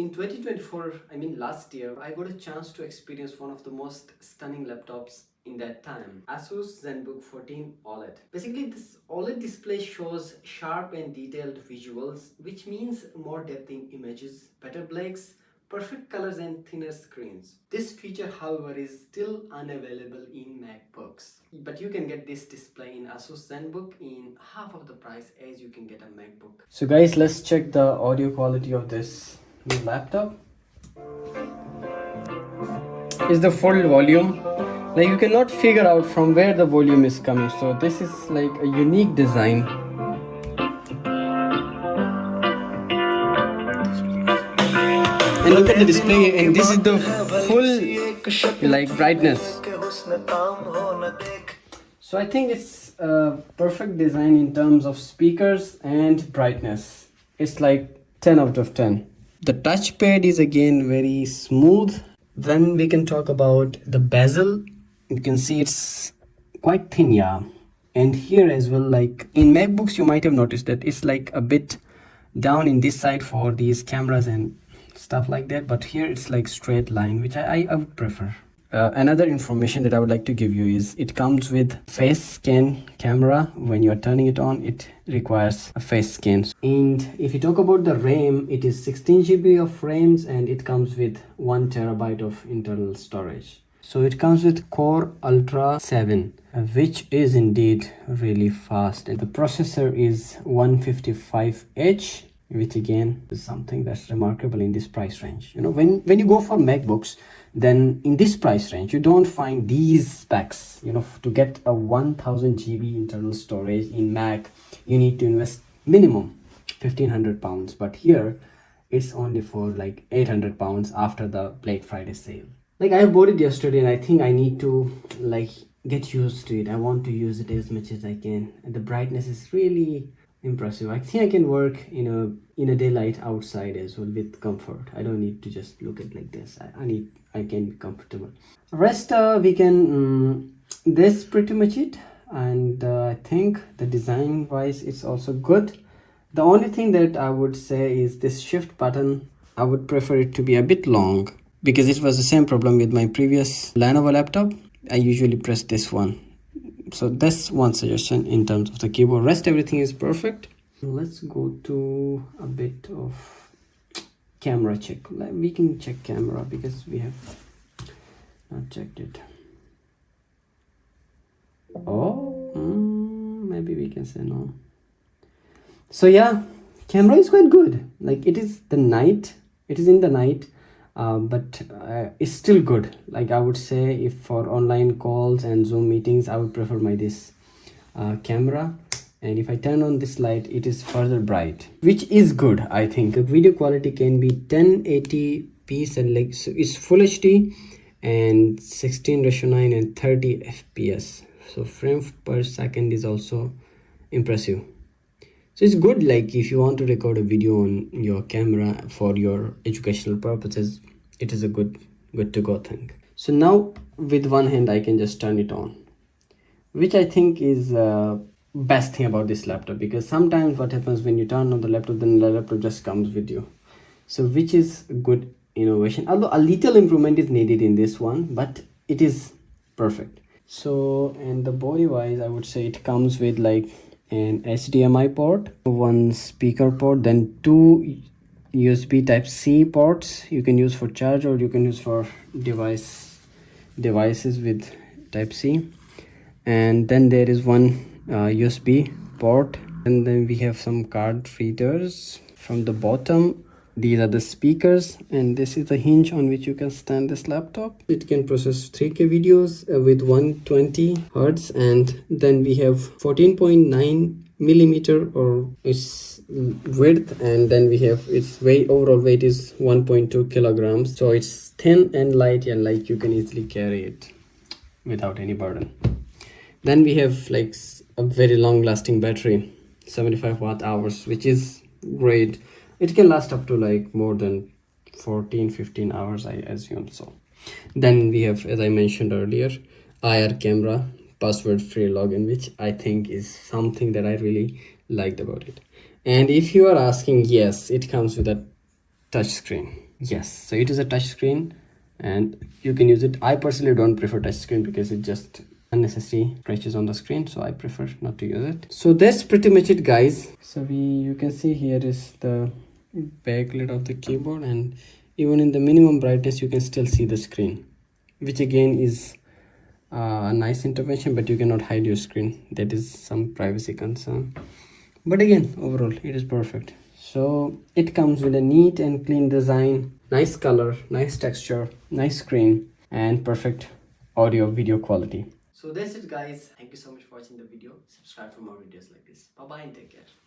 In 2024, I mean last year, I got a chance to experience one of the most stunning laptops in that time, ASUS Zenbook 14 OLED. Basically, this OLED display shows sharp and detailed visuals, which means more depth in images, better blacks, perfect colors and thinner screens. This feature, however, is still unavailable in MacBooks. But you can get this display in ASUS Zenbook in half of the price as you can get a MacBook. So guys, let's check the audio quality of this new laptop. Is the full volume. Like you cannot figure out from where the volume is coming. So this is like a unique design. And look at the display, and this is the full like brightness. So I think it's a perfect design in terms of speakers and brightness. It's like 10 out of 10. The touchpad is again very smooth. Then we can talk about the bezel. You can see it's quite thin, yeah. And here as well, like in MacBooks, you might have noticed that it's like a bit down in this side for these cameras and stuff like that. But here it's like straight line, which I would prefer. Another information that I would like to give you is it comes with face scan camera. When you are turning it on, it requires a face scan. And if you talk about the RAM, it is 16 GB of RAMs and it comes with 1 TB of internal storage. So it comes with Core Ultra 7, which is indeed really fast. And the processor is 155H, which again is something that's remarkable in this price range. You know, when you go for MacBooks, then in this price range you don't find these specs. You know, to get a 1000 GB internal storage in Mac, you need to invest minimum £1,500, but here it's only for like £800 after the Black Friday sale. Like I bought it yesterday and I think I need to like get used to it. I want to use it as much as I can, and the brightness is really impressive. I think I can work in a daylight outside as well with comfort. I don't need to just look at like this. I can be comfortable. Rest we can this pretty much it. And I think the design wise it's also good. The only thing that I would say is this shift button. I would prefer it to be a bit long, because it was the same problem with my previous Lenovo laptop. I usually press this one. So that's one suggestion in terms of the keyboard. Rest everything is perfect. Let's go to a bit of camera check. We can check camera because we have not checked it. Oh, maybe we can say no. So yeah, camera is quite good. Like it is in the night, but it's still good. Like I would say, if for online calls and Zoom meetings, I would prefer this camera. And if I turn on this light, it is further bright, which is good. I think video quality can be 1080p, and like so it's full HD and 16:9 and 30 FPS. So frames per second is also impressive. So it's good, like if you want to record a video on your camera for your educational purposes, it is a good to go thing. So now with one hand I can just turn it on, which I think is best thing about this laptop, because sometimes what happens when you turn on the laptop, then the laptop just comes with you. So which is a good innovation, although a little improvement is needed in this one, but it is perfect. So, and the body wise, I would say it comes with like an HDMI port, one speaker port, then two USB type C ports you can use for charge, or you can use for devices with type C. And then there is one USB port, and then we have some card readers from the bottom. These are the speakers, and this is the hinge on which you can stand this laptop. It can process 3K videos with 120 Hz, and then we have 14.9 millimeter or its width, and then we have its overall weight is 1.2 kilograms. So it's thin and light, and like you can easily carry it without any burden. Then we have like a very long lasting battery, 75 watt hours, which is great. It can last up to like more than 14-15 hours, I assume so. Then we have, as I mentioned earlier, IR camera, password free login, which I think is something that I really liked about it. And if you are asking, yes, it comes with a touch screen. Yes, so it is a touch screen and you can use it. I personally don't prefer touch screen because it just unnecessary scratches on the screen, so I prefer not to use it. So that's pretty much it, guys. So you can see here is the backlit of the keyboard, and even in the minimum brightness you can still see the screen, which again is a nice intervention, but you cannot hide your screen. That is some privacy concern, but again overall it is perfect. So it comes with a neat and clean design, nice color, nice texture, nice screen, and perfect audio video quality. So that's it, guys. Thank you so much for watching the video. Subscribe for more videos like this. Bye bye and take care.